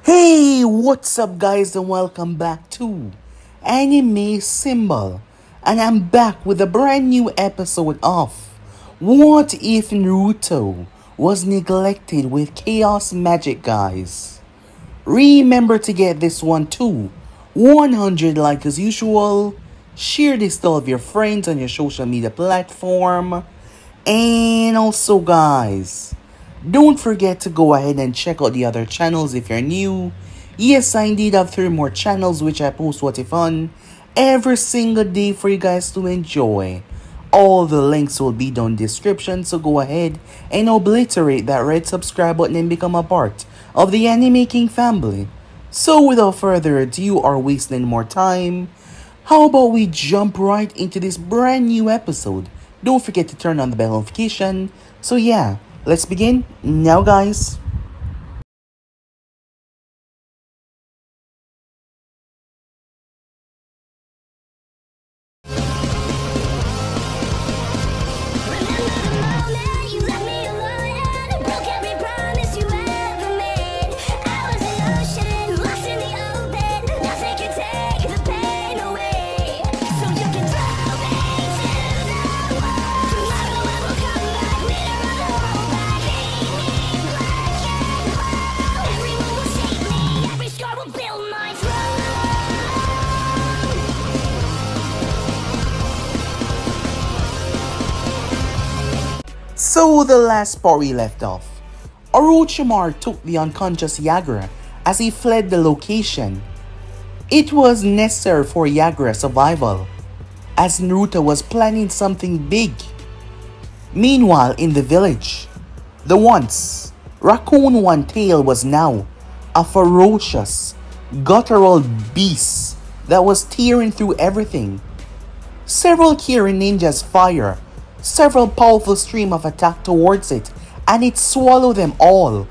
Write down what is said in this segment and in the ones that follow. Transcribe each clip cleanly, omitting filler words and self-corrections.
Hey, what's up guys and welcome back to Anime Symbol. And I'm back with a brand new episode of What If Naruto Was Neglected with Chaos Magic, guys. Remember to get this one too. 100 like as usual. Share this to all of your friends on your social media platform. And also guys, don't forget to go ahead and check out the other channels if you're new. Yes, I indeed have 3 more channels which I post what if fun every single day for you guys to enjoy. All the links will be down in the description, so go ahead and obliterate that red subscribe button and become a part of the Anime King family. So without further ado or wasting more time, how about we jump right into this brand new episode? Don't forget to turn on the bell notification. So yeah, let's begin now guys. So the last part we left off, Orochimaru took the unconscious Yagura as he fled the location. It was necessary for Yagura's survival, as Naruto was planning something big. Meanwhile, in the village, the once raccoon one-tail was now a ferocious, guttural beast that was tearing through everything. Several Kirin ninjas fire several powerful stream of attack towards it, and it swallowed them all,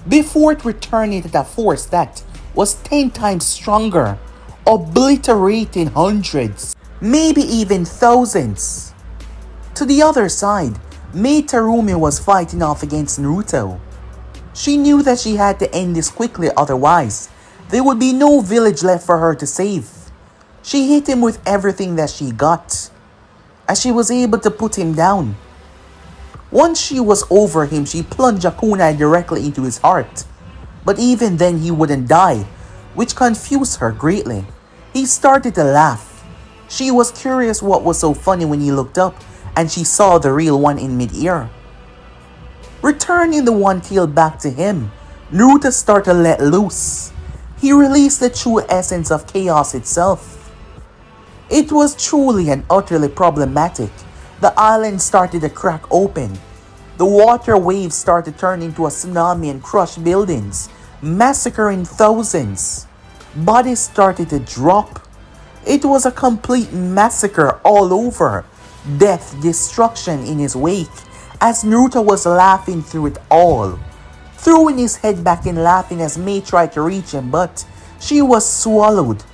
before it returned at a force that was 10 times stronger, obliterating hundreds, maybe even thousands. To the other side, Mei Tarumi was fighting off against Naruto. She knew that she had to end this quickly, otherwise there would be no village left for her to save. She hit him with everything that she got, as she was able to put him down. Once she was over him, she plunged a kunai directly into his heart. But even then he wouldn't die, which confused her greatly. He started to laugh. She was curious what was so funny when he looked up and she saw the real one in mid-air. Returning the one tail back to him, Naruto started to let loose. He released the true essence of chaos itself. It was truly and utterly problematic. The island started to crack open. The water waves started to turn into a tsunami and crush buildings, massacring thousands. Bodies started to drop. It was a complete massacre all over. Death, destruction in his wake, as Naruto was laughing through it all. Throwing his head back and laughing as Mei tried to reach him, but she was swallowed.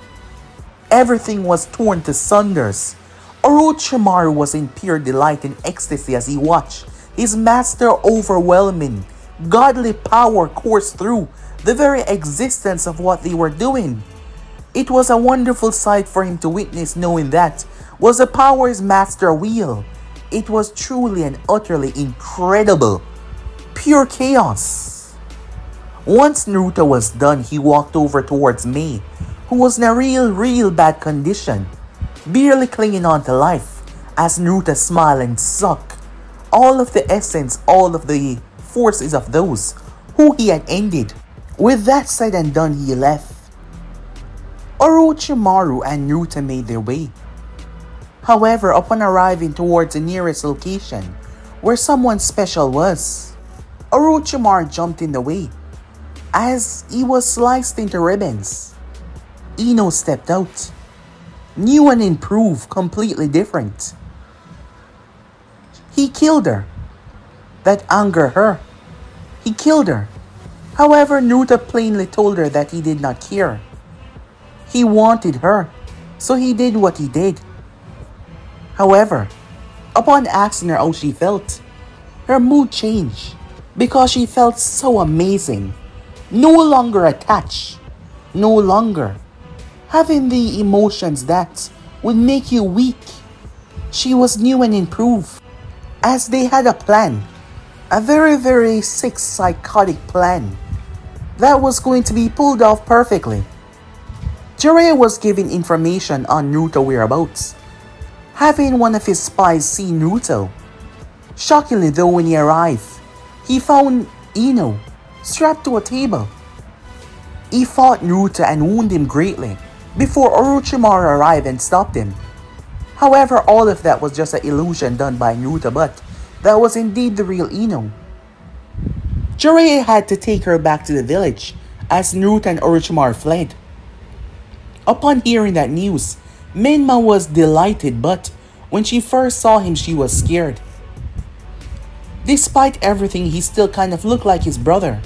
Everything was torn to sunders. Orochimaru was in pure delight and ecstasy as he watched his master overwhelming, godly power course through the very existence of what they were doing. It was a wonderful sight for him to witness, knowing that was the power his master wield. It was truly and utterly incredible. Pure chaos. Once Naruto was done, he walked over towards Mei, who was in a real bad condition, barely clinging on to life, as Naruto smiled and sucked all of the essence, all of the forces of those who he had ended. With that said and done, he left. Orochimaru and Naruto made their way. However, upon arriving towards the nearest location where someone special was, Orochimaru jumped in the way as he was sliced into ribbons. Ino stepped out, new and improved, completely different. He killed her. That angered her. He killed her. However, Naruto plainly told her that he did not care. He wanted her, so he did what he did. However, upon asking her how she felt, her mood changed because she felt so amazing. No longer attached, no longer having the emotions that would make you weak. She was new and improved, as they had a plan, a very sick psychotic plan that was going to be pulled off perfectly. Jiraiya was given information on Naruto whereabouts, having one of his spies see Naruto. Shockingly though, when he arrived, he found Ino strapped to a table. He fought Naruto and wounded him greatly before Orochimaru arrived and stopped him. However, all of that was just an illusion done by Naruto, but that was indeed the real Ino. Jiraiya had to take her back to the village as Naruto and Orochimaru fled. Upon hearing that news, Menma was delighted, but when she first saw him, she was scared. Despite everything, he still kind of looked like his brother,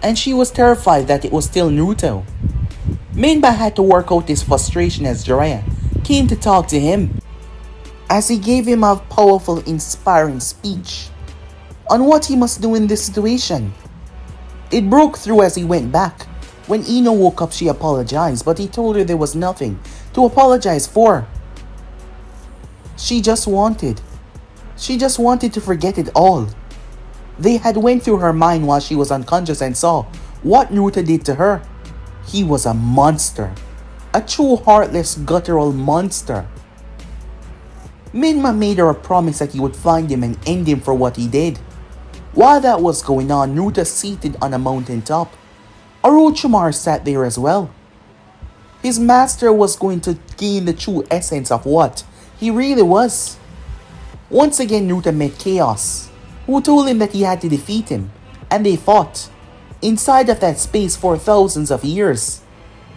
and she was terrified that it was still Naruto. Menma had to work out his frustration as Jiraiya came to talk to him, as he gave him a powerful, inspiring speech on what he must do in this situation. It broke through as he went back. When Ino woke up, she apologized, but he told her there was nothing to apologize for. She just wanted to forget it all. They had went through her mind while she was unconscious and saw what Naruto did to her. He was a monster. A true heartless, guttural monster. Menma made her a promise that he would find him and end him for what he did. While that was going on, Naruto seated on a mountaintop. Orochimaru sat there as well. His master was going to gain the true essence of what he really was. Once again, Naruto met Chaos, who told him that he had to defeat him, and they fought inside of that space for thousands of years.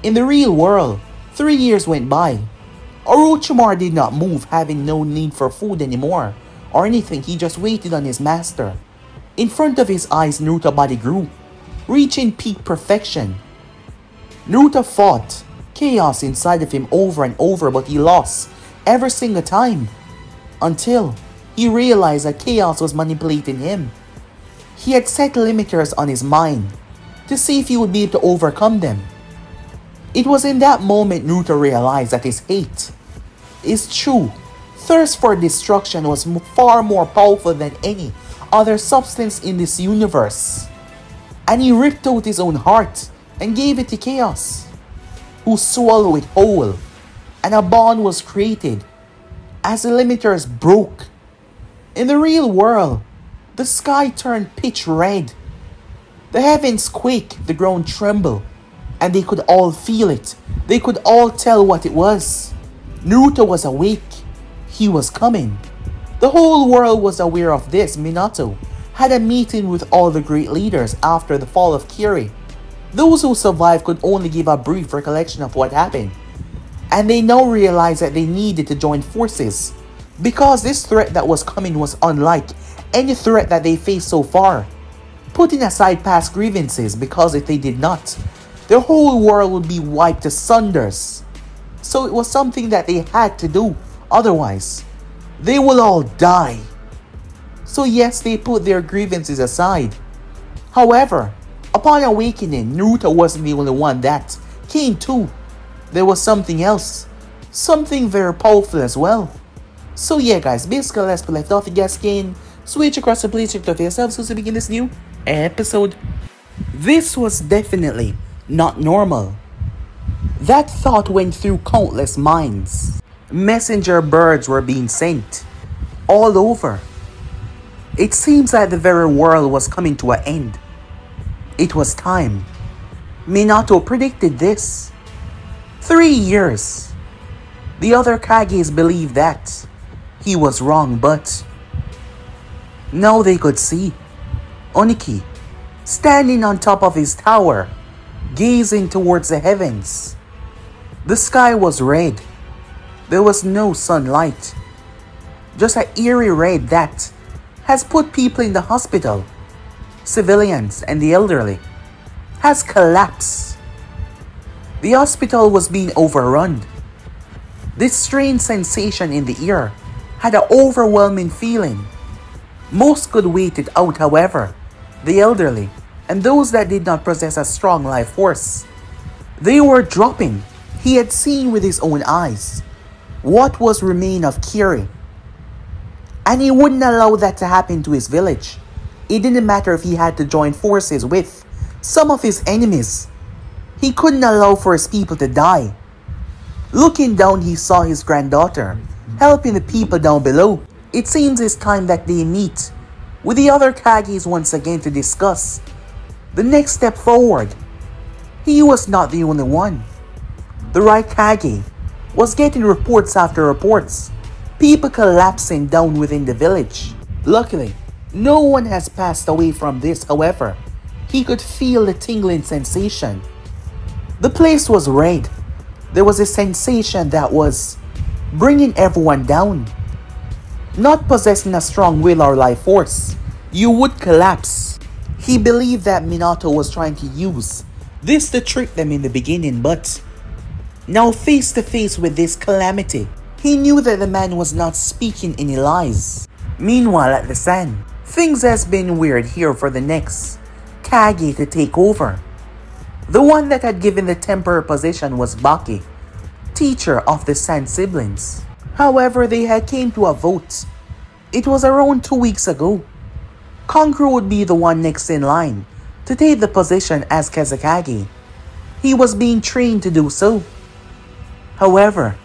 In the real world, 3 years went by. Orochimaru did not move, having no need for food anymore or anything. He just waited on his master. In front of his eyes, Naruto's body grew, reaching peak perfection. Naruto fought chaos inside of him over and over, but he lost every single time until he realized that chaos was manipulating him. He had set limiters on his mind to see if he would be able to overcome them. It was in that moment Naruto realized that his hate, his true thirst for destruction, was far more powerful than any other substance in this universe. And he ripped out his own heart and gave it to Chaos, who swallowed it whole, and a bond was created as the limiters broke. In the real world, the sky turned pitch red. The heavens quaked, the ground trembled, and they could all feel it. They could all tell what it was. Naruto was awake. He was coming. The whole world was aware of this. Minato had a meeting with all the great leaders after the fall of Kiri. Those who survived could only give a brief recollection of what happened, and they now realized that they needed to join forces, because this threat that was coming was unlike any threat that they faced so far. Putting aside past grievances, because if they did not, the whole world would be wiped asunders. So it was something that they had to do, otherwise they will all die. So yes, they put their grievances aside. However, upon awakening, Naruto wasn't the only one that came to. There was something else, something very powerful as well. So yeah guys, basically let's left off. You guys can switch across the place to yourselves to begin this new episode. This was definitely not normal. That thought went through countless minds. Messenger birds were being sent all over. It seems like the very world was coming to an end. It was time. Minato predicted this. 3 years. The other Kages believed that he was wrong, but now they could see Oniki standing on top of his tower, gazing towards the heavens. The sky was red. There was no sunlight. Just an eerie red that has put people in the hospital, civilians and the elderly, has collapsed. The hospital was being overrun. This strange sensation in the ear had an overwhelming feeling. Most could wait it out, however. The elderly, and those that did not possess a strong life force, they were dropping. He had seen with his own eyes what was remain of Kiri, and he wouldn't allow that to happen to his village. It didn't matter if he had to join forces with some of his enemies. He couldn't allow for his people to die. Looking down, he saw his granddaughter helping the people down below. It seems it's time that they meet with the other Kages once again to discuss the next step forward. He was not the only one. The right Kage was getting reports after reports, people collapsing down within the village. Luckily, no one has passed away from this. However, he could feel the tingling sensation. The place was red. There was a sensation that was bringing everyone down. Not possessing a strong will or life force, you would collapse. He believed that Minato was trying to use this to trick them in the beginning, but now face to face with this calamity, he knew that the man was not speaking any lies. Meanwhile at the San, things has been weird here for the next Kage to take over. The one that had given the temporary position was Baki, teacher of the San siblings. However, they had came to a vote. It was around 2 weeks ago. Kankuro would be the one next in line to take the position as Kazekage. He was being trained to do so. However,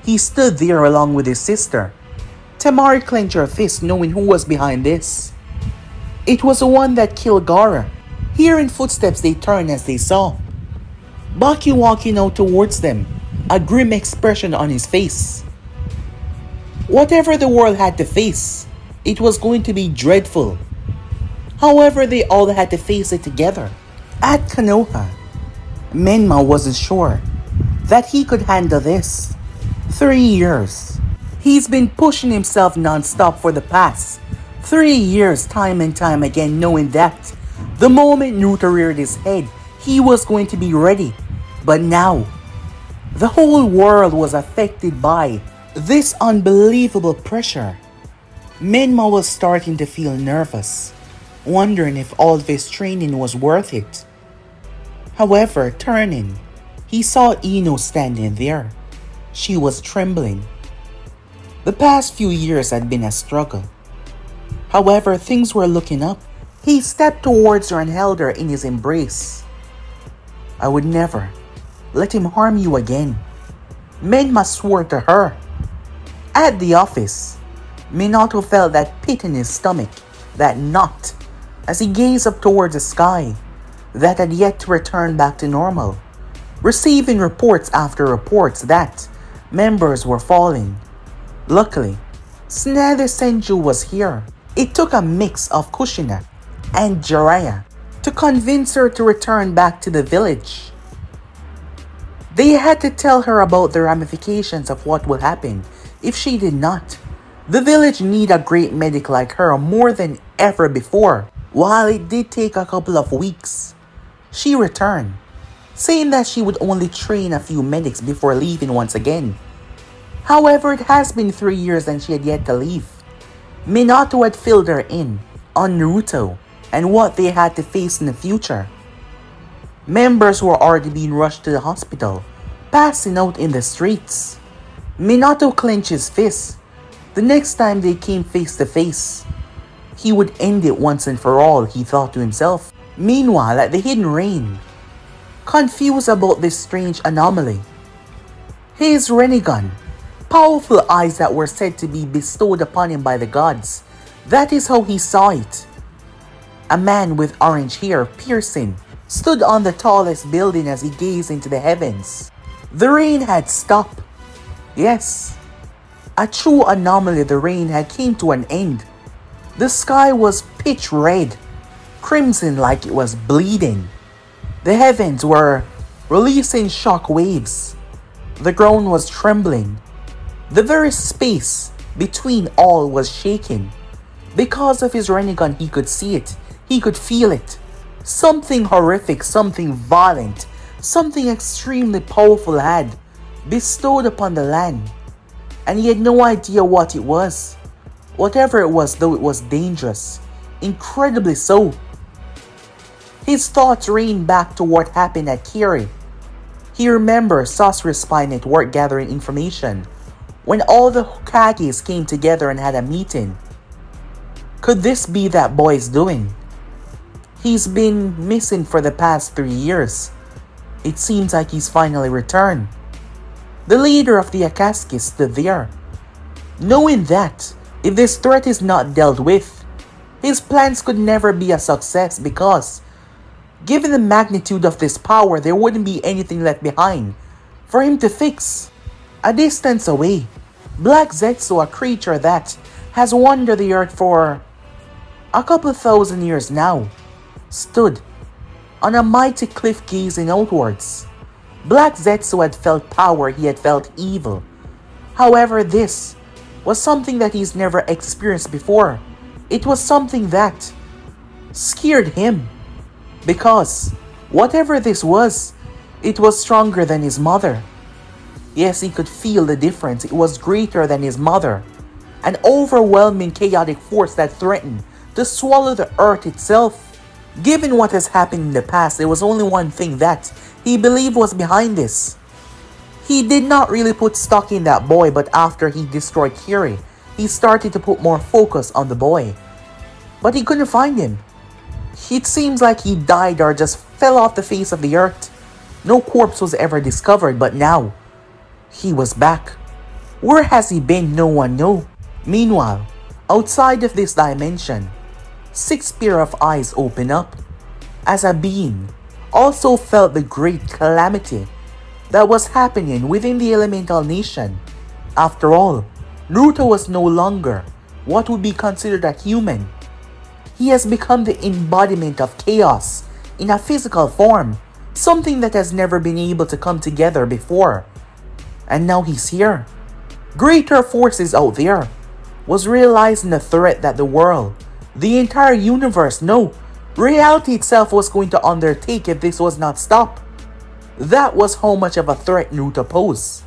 he stood there along with his sister. Temari clenched her fist knowing who was behind this. It was the one that killed Gaara. Hearing footsteps, they turned as they saw Baki walking out towards them, a grim expression on his face. Whatever the world had to face, it was going to be dreadful. However, they all had to face it together. At Konoha, Menma wasn't sure that he could handle this. 3 years. He's been pushing himself non-stop for the past 3 years, time and time again, knowing that the moment Naruto reared his head, he was going to be ready. But now, the whole world was affected by this unbelievable pressure. Menma was starting to feel nervous, wondering if all this training was worth it. However, turning, he saw Ino standing there. She was trembling. The past few years had been a struggle. However, things were looking up. He stepped towards her and held her in his embrace. "I would never let him harm you again," Menma swore to her. At the office, Minato felt that pit in his stomach, that knot, as he gazed up towards the sky that had yet to return back to normal, receiving reports after reports that members were falling. Luckily, Tsunade Senju was here. It took a mix of Kushina and Jiraiya to convince her to return back to the village. They had to tell her about the ramifications of what would happen if she did not. The village needed a great medic like her more than ever before. While it did take a couple of weeks, she returned, saying that she would only train a few medics before leaving once again. However, it has been 3 years and she had yet to leave. Minato had filled her in on Naruto and what they had to face in the future. Members were already being rushed to the hospital, passing out in the streets. Minato clenched his fist. The next time they came face to face, he would end it once and for all, he thought to himself. Meanwhile, at the Hidden Rain, confused about this strange anomaly, his Rinnegan, powerful eyes that were said to be bestowed upon him by the gods, that is how he saw it. A man with orange hair, piercing, stood on the tallest building as he gazed into the heavens. The rain had stopped. Yes, a true anomaly. The rain had came to an end. The sky was pitch red, crimson like it was bleeding. The heavens were releasing shock waves. The ground was trembling. The very space between all was shaking. Because of his Rinnegan, he could see it. He could feel it. Something horrific, something violent, something extremely powerful had bestowed upon the land. And he had no idea what it was. Whatever it was, though, it was dangerous. Incredibly so. His thoughts rain back to what happened at Kiri. He remembers Sasori's spine at work gathering information when all the Hokages came together and had a meeting. Could this be that boy's doing? He's been missing for the past 3 years. It seems like he's finally returned. The leader of the Akatsuki stood there, knowing that if this threat is not dealt with, his plans could never be a success because, given the magnitude of this power, there wouldn't be anything left behind for him to fix. A distance away, Black Zetsu, a creature that has wandered the earth for a couple thousand years now, stood on a mighty cliff gazing outwards. Black Zetsu had felt power, he had felt evil. However, this was something that he's never experienced before. It was something that scared him. Because whatever this was, it was stronger than his mother. Yes, he could feel the difference. It was greater than his mother. An overwhelming chaotic force that threatened to swallow the earth itself. Given what has happened in the past, there was only one thing that he believed was behind this. He did not really put stock in that boy, but after he destroyed Kiri, he started to put more focus on the boy. But he couldn't find him. It seems like he died or just fell off the face of the earth. No corpse was ever discovered, but now he was back. Where has he been? No one knows. Meanwhile, outside of this dimension, 6 pair of eyes open up, as a being also felt the great calamity that was happening within the elemental nation. After all, Naruto was no longer what would be considered a human. He has become the embodiment of chaos in a physical form, something that has never been able to come together before. And now he's here. Greater forces out there was realizing the threat that the world, the entire universe, no, reality itself was going to undertake if this was not stopped. That was how much of a threat Naruto posed.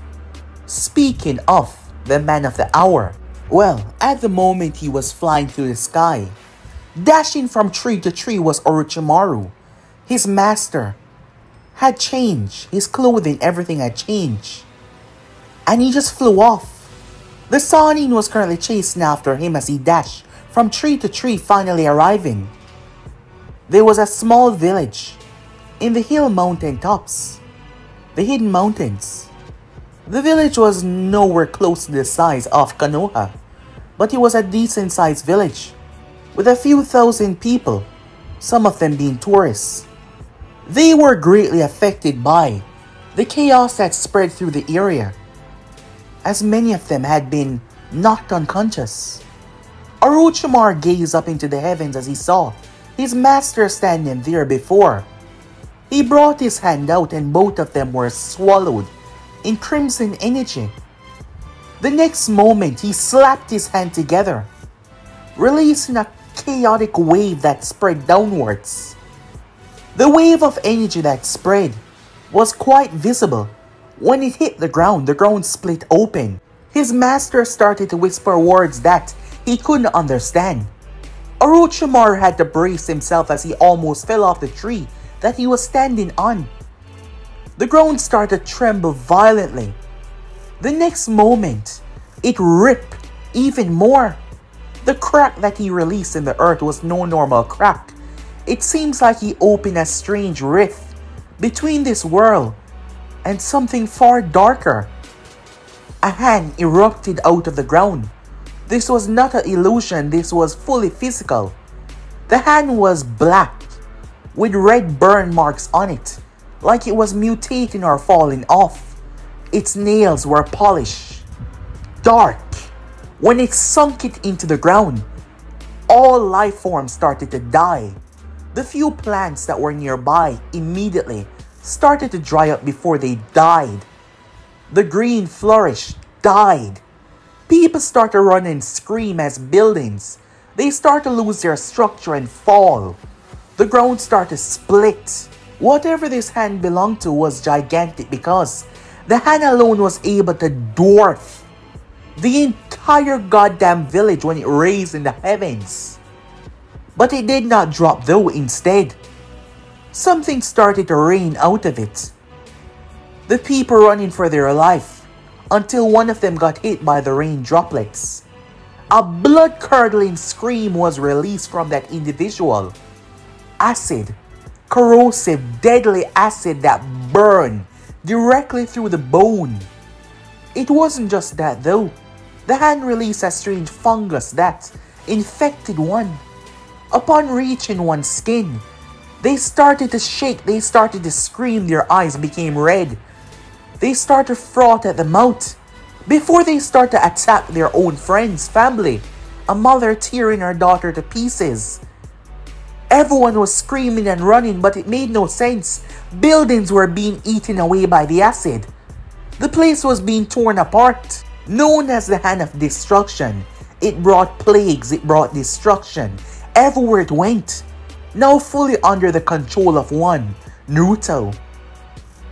Speaking of the man of the hour, well, at the moment he was flying through the sky. Dashing from tree to tree was Orochimaru. His master had changed. His clothing, everything had changed. And he just flew off. The Sannin was currently chasing after him as he dashed from tree to tree, finally arriving. There was a small village in the hill mountain tops, the hidden mountains. The village was nowhere close to the size of Konoha, but it was a decent sized village with a few thousand people, some of them being tourists. They were greatly affected by the chaos that spread through the area, as many of them had been knocked unconscious. Orochimaru gazed up into the heavens as he saw his master standing there before. He brought his hand out and both of them were swallowed in crimson energy. The next moment, he slapped his hand together, releasing a chaotic wave that spread downwards. The wave of energy that spread was quite visible. When it hit the ground split open. His master started to whisper words that he couldn't understand. Orochimaru had to brace himself as he almost fell off the tree that he was standing on. The ground started to tremble violently. The next moment, it ripped even more. The crack that he released in the earth was no normal crack. It seems like he opened a strange rift between this world and something far darker. A hand erupted out of the ground. This was not an illusion, this was fully physical. The hand was black, with red burn marks on it, like it was mutating or falling off. Its nails were polished, dark. When it sunk it into the ground, all life forms started to die. The few plants that were nearby immediately started to dry up before they died. The green flourished, died. People start to run and scream as buildings, they start to lose their structure and fall. The ground started to split. Whatever this hand belonged to was gigantic because the hand alone was able to dwarf the entire goddamn village when it raised in the heavens. But it did not drop though. Instead, something started to rain out of it. The people running for their life until one of them got hit by the rain droplets. A blood-curdling scream was released from that individual. Acid, corrosive, deadly acid that burned directly through the bone. It wasn't just that though. The hand released a strange fungus that infected one. Upon reaching one's skin, they started to shake, they started to scream, their eyes became red. They started to froth at the mouth. Before they start to attack their own friends, family, a mother tearing her daughter to pieces. Everyone was screaming and running, but it made no sense. Buildings were being eaten away by the acid. The place was being torn apart. Known as the Hand of Destruction, it brought plagues, it brought destruction. Everywhere it went. Now fully under the control of one, Naruto.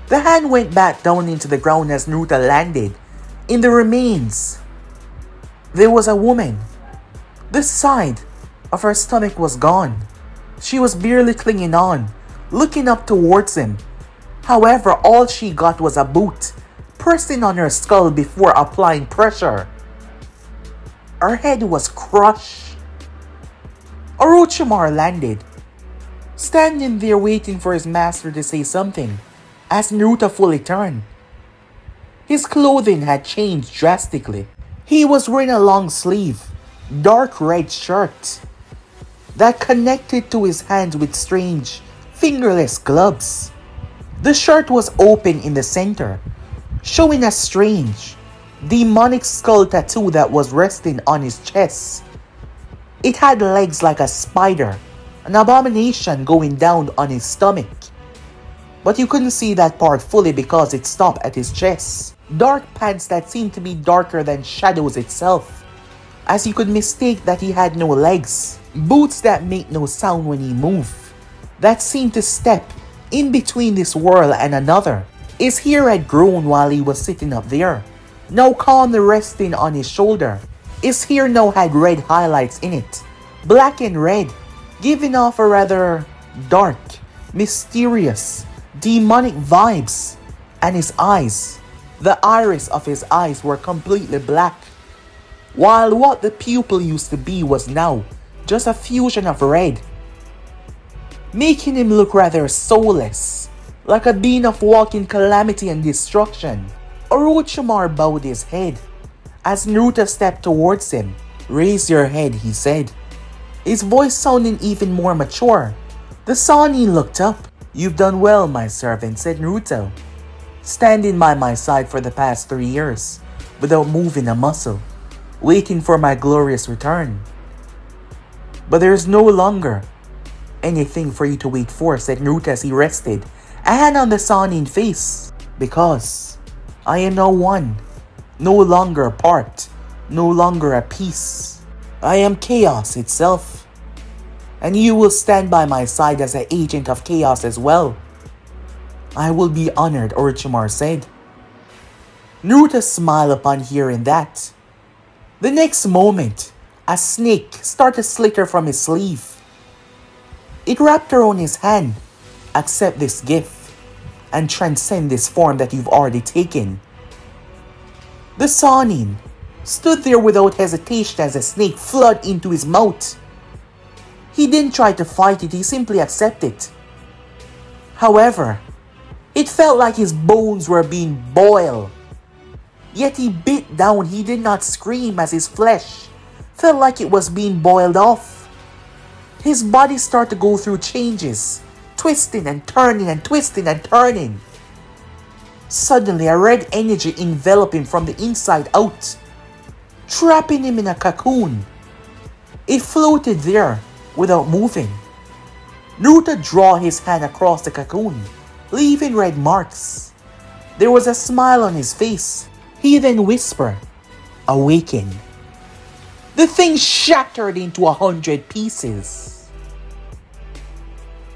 The hand went back down into the ground as Naruto landed. In the remains, there was a woman. The side of her stomach was gone. She was barely clinging on, looking up towards him. However, all she got was a boot, pressing on her skull before applying pressure. Her head was crushed. Orochimaru landed, standing there waiting for his master to say something, as Naruto fully turned. His clothing had changed drastically. He was wearing a long sleeve, dark red shirt that connected to his hands with strange, fingerless gloves. The shirt was open in the center, showing a strange, demonic skull tattoo that was resting on his chest. It had legs like a spider, an abomination going down on his stomach. But you couldn't see that part fully because it stopped at his chest. Dark pants that seemed to be darker than shadows itself, as you could mistake that he had no legs. Boots that make no sound when he moved, that seemed to step in between this world and another. His hair had grown while he was sitting up there, now calmly resting on his shoulder. His hair now had red highlights in it, black and red, giving off a rather dark, mysterious, demonic vibes. And his eyes, the iris of his eyes were completely black, while what the pupil used to be was now just a fusion of red, making him look rather soulless, like a being of walking calamity and destruction. Orochimaru bowed his head as Naruto stepped towards him. "Raise your head," he said, his voice sounding even more mature. The Sannin looked up. "You've done well, my servant," said Naruto, standing by my side for the past 3 years, without moving a muscle, waiting for my glorious return. "But there is no longer anything for you to wait for," said Naruto as he rested a hand on the Sannin face. "Because I am now one, no longer a part, no longer a piece. I am chaos itself. And you will stand by my side as an agent of chaos as well." "I will be honored," Orochimaru said. Naruto smiled upon hearing that. The next moment, a snake started to slither from his sleeve. It wrapped around his hand. "Accept this gift and transcend this form that you've already taken." The Sannin stood there without hesitation as the snake flooded into his mouth. He didn't try to fight it, he simply accepted it. However, it felt like his bones were being boiled. Yet he bit down, he did not scream as his flesh felt like it was being boiled off. His body started to go through changes, twisting and turning and twisting and turning. Suddenly, a red energy enveloped him from the inside out, trapping him in a cocoon. It floated there without moving. Naruto drew his hand across the cocoon, leaving red marks. There was a smile on his face. He then whispered, "Awaken." The thing shattered into 100 pieces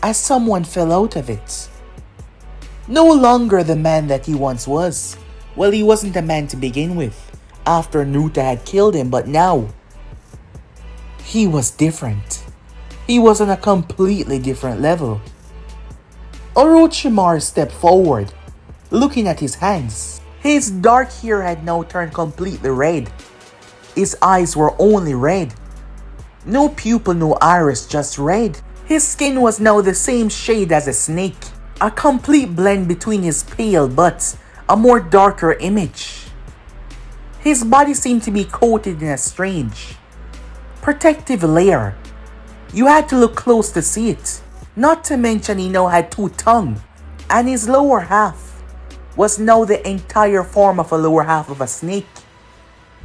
as someone fell out of it. No longer the man that he once was. Well, he wasn't a man to begin with after Naruto had killed him, but now he was different. He was on a completely different level. Orochimaru stepped forward, looking at his hands. His dark hair had now turned completely red. His eyes were only red. No pupil, no iris, just red. His skin was now the same shade as a snake. A complete blend between his pale but a more darker image. His body seemed to be coated in a strange, protective layer. You had to look close to see it. Not to mention he now had two tongues, and his lower half was now the entire form of a lower half of a snake.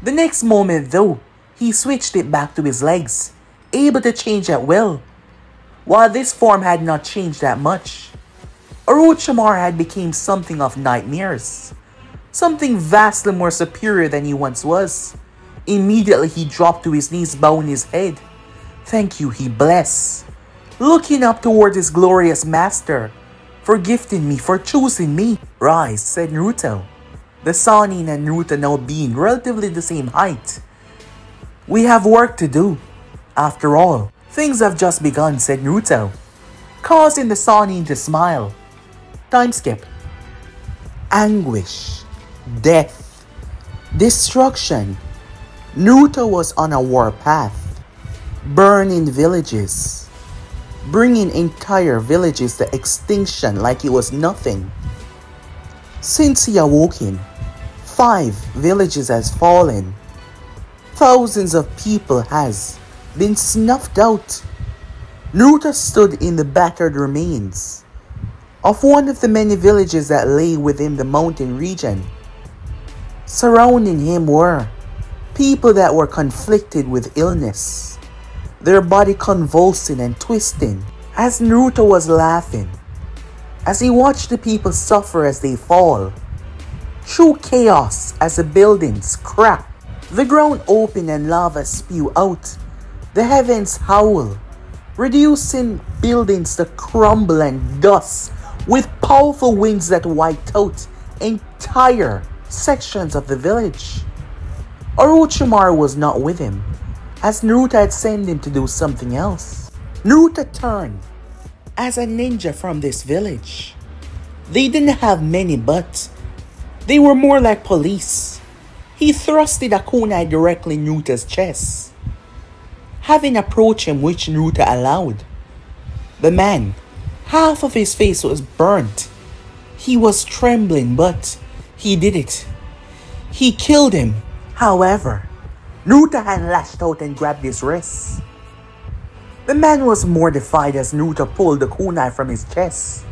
The next moment though, he switched it back to his legs, able to change at will. While this form had not changed that much, Orochimaru had become something of nightmares. Something vastly more superior than he once was. Immediately he dropped to his knees, bowing his head. Thank you, he blessed, looking up toward his glorious master, for gifting me, for choosing me. Rise, said Naruto. The Sannin and Naruto now being relatively the same height. We have work to do. After all, things have just begun, said Naruto, causing the Sannin to smile. Time skip. Anguish, death, destruction. Naruto was on a war path. Burning villages, bringing entire villages to extinction like it was nothing. Since he awoken, 5 villages has fallen. Thousands of people has been snuffed out. Naruto stood in the battered remains of one of the many villages that lay within the mountain region. Surrounding him were people that were conflicted with illness, their body convulsing and twisting, as Naruto was laughing, as he watched the people suffer as they fall. Through chaos as the buildings crack, the ground open and lava spew out, the heavens howl, reducing buildings to crumble and dust with powerful winds that wiped out entire sections of the village. Orochimaru was not with him, as Naruto had sent him to do something else. Naruto turned as a ninja from this village. They didn't have many, but they were more like police. He thrusted a kunai directly in Naruto's chest. Having approached him, which Naruto allowed, the man, half of his face was burnt. He was trembling, but he did it. He killed him. However, Naruto had lashed out and grabbed his wrist. The man was mortified as Naruto pulled the kunai from his chest.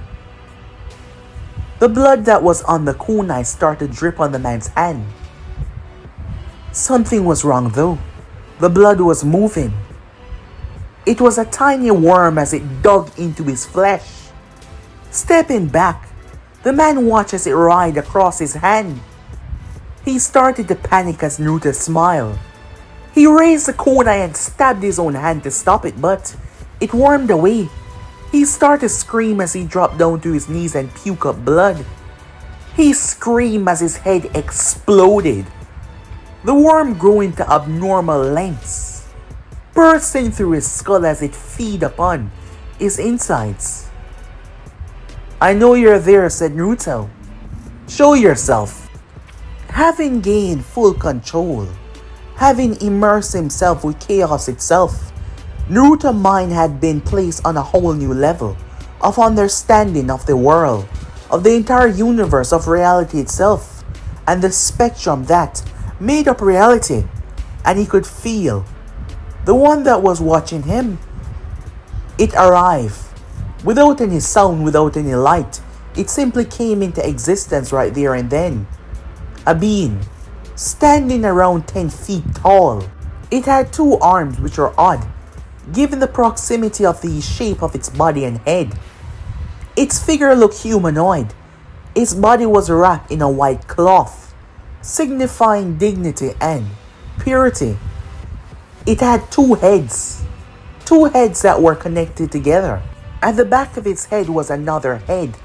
The blood that was on the kunai started to drip on the man's hand. Something was wrong though. The blood was moving. It was a tiny worm as it dug into his flesh. Stepping back, the man watched as it writhed across his hand. He started to panic as Naruto smiled. He raised the kunai and stabbed his own hand to stop it, but it wormed away. He started to scream as he dropped down to his knees and puke up blood. He screamed as his head exploded. The worm grew into abnormal lengths, bursting through his skull as it feed upon his insides. I know you're there, said Naruto. Show yourself. Having gained full control, having immersed himself with chaos itself, Naruto's mind had been placed on a whole new level of understanding of the world, of the entire universe, of reality itself, and the spectrum that made up reality. And he could feel the one that was watching him. It arrived without any sound, without any light. It simply came into existence right there and then. A being standing around 10 feet tall. It had 2 arms which were odd, given the proximity of the shape of its body and head. Its figure looked humanoid. Its body was wrapped in a white cloth, signifying dignity and purity. It had 2 heads. 2 heads that were connected together. At the back of its head was another head.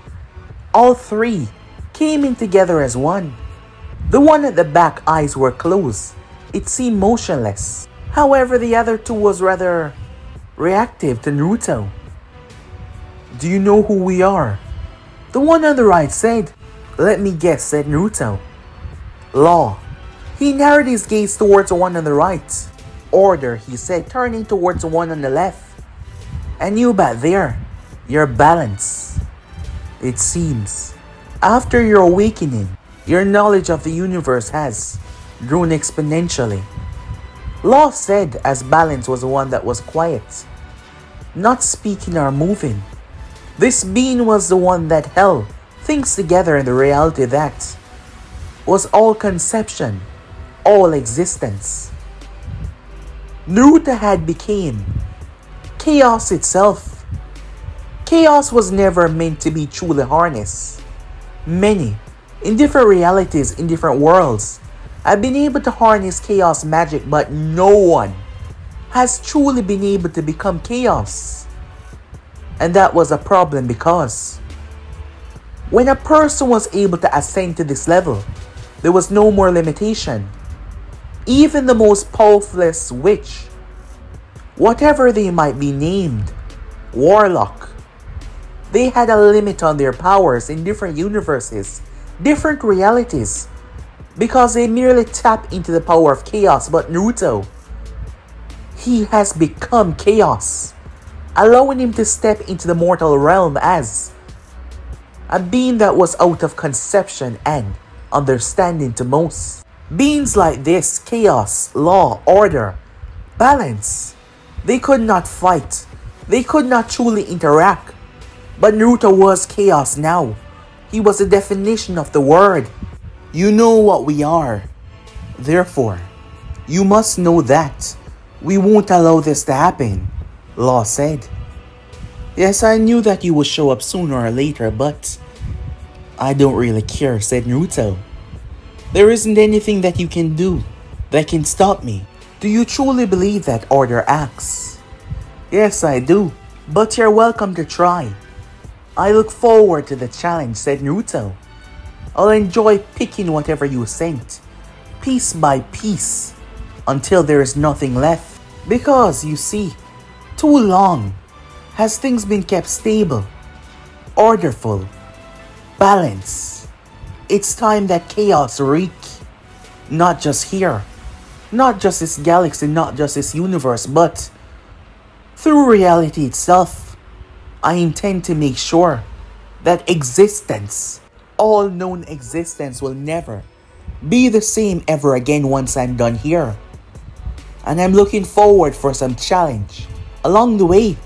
All 3 came in together as one. The one at the back eyes were closed. It seemed motionless. However, the other 2 was rather reactive to Naruto. Do you know who we are? The one on the right said. Let me guess, said Naruto. Law. He narrowed his gaze towards the one on the right. Order, he said, turning towards the one on the left. And you back there, your balance. It seems, after your awakening, your knowledge of the universe has grown exponentially. Law said as Balance was the one that was quiet, not speaking or moving. This being was the one that held things together in the reality that was all conception, all existence. Naruto had become chaos itself. Chaos was never meant to be truly harnessed. Many, in different realities, in different worlds, have been able to harness chaos magic, but no one has truly been able to become chaos. And that was a problem because when a person was able to ascend to this level, there was no more limitation. Even the most powerful witch, whatever they might be named, warlock, they had a limit on their powers in different universes, different realities, because they merely tap into the power of chaos. But Naruto, he has become chaos, allowing him to step into the mortal realm as a being that was out of conception and understanding to most. Beings like this, chaos, law, order, balance, they could not fight. They could not truly interact. But Naruto was chaos now. He was the definition of the word. You know what we are. Therefore, you must know that we won't allow this to happen, Law said. Yes, I knew that you would show up sooner or later, but I don't really care, said Naruto. There isn't anything that you can do that can stop me. Do you truly believe that? Order asks. Yes, I do, but you're welcome to try. I look forward to the challenge, said Naruto. I'll enjoy picking whatever you sent, piece by piece, until there is nothing left. Because, you see, too long has things been kept stable, orderful, balanced. It's time that chaos wreak. Not just here, not just this galaxy, not just this universe, but through reality itself. I intend to make sure that existence, all known existence, will never be the same ever again once I'm done here. And I'm looking forward for some challenge along the way.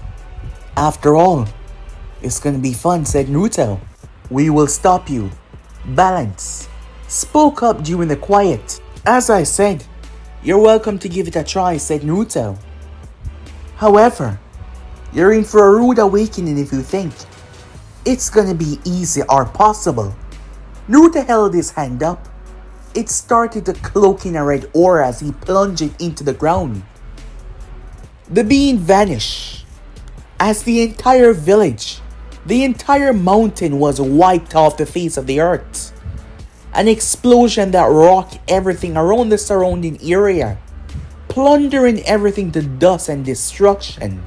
After all, it's gonna be fun, said Naruto. We will stop you. Balance spoke up during the quiet. As I said, you're welcome to give it a try, said Naruto. However, you're in for a rude awakening if you think it's gonna be easy or possible. Naruto held his hand up. It started to cloak in a red aura as he plunged it into the ground. The being vanished as the entire village, the entire mountain was wiped off the face of the earth. An explosion that rocked everything around the surrounding area, plundering everything to dust and destruction.